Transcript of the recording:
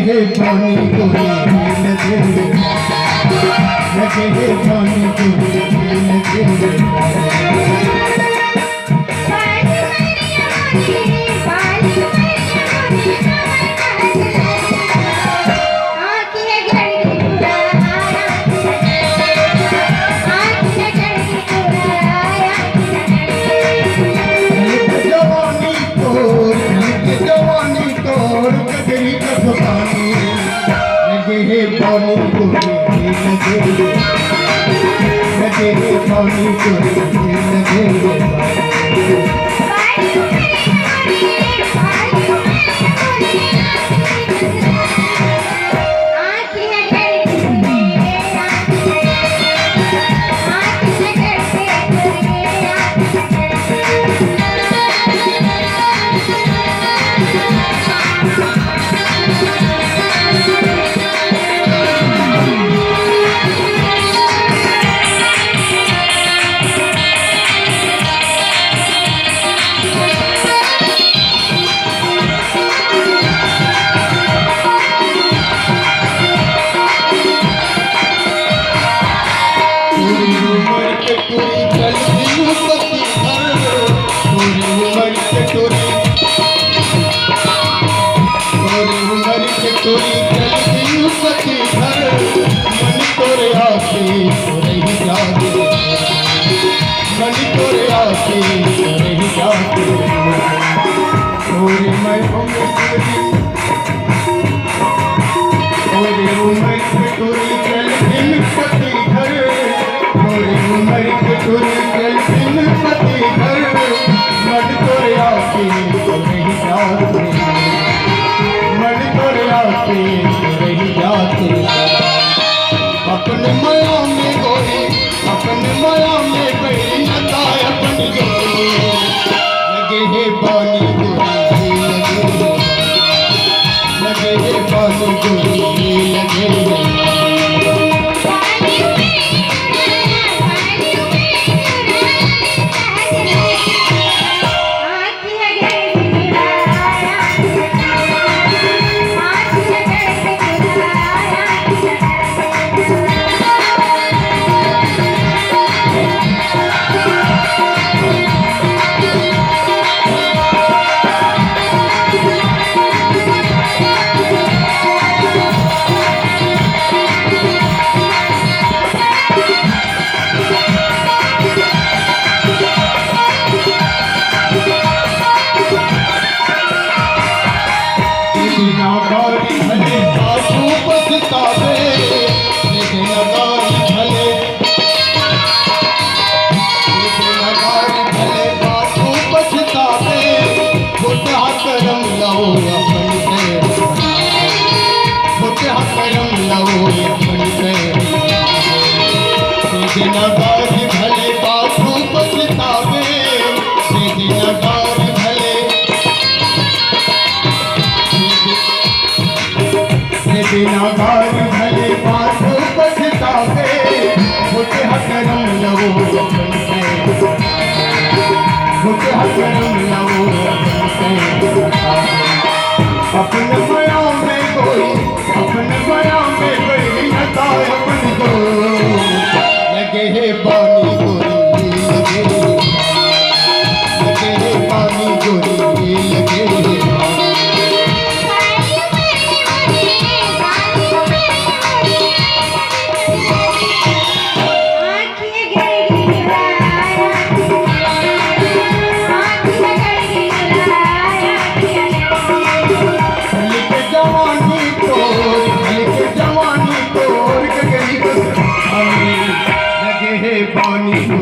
है पानी गोरी लगे है पानी गोरी लगे पानी को अपने माया में गोरी अपने माया में गई नता अपनी गोरी लगे है पानी गोरी लगे है पानी गोरी लगे भले बापू पछतावे भले बापू पछतावे मुझे हकरम लवो मुझे हकरम लवो अपने माया में कोई अपने माया में कोई नता अपनी को लगे है पानी गोरी लगे है पानी गोरी लगे जवानी तोड़ के गई पानी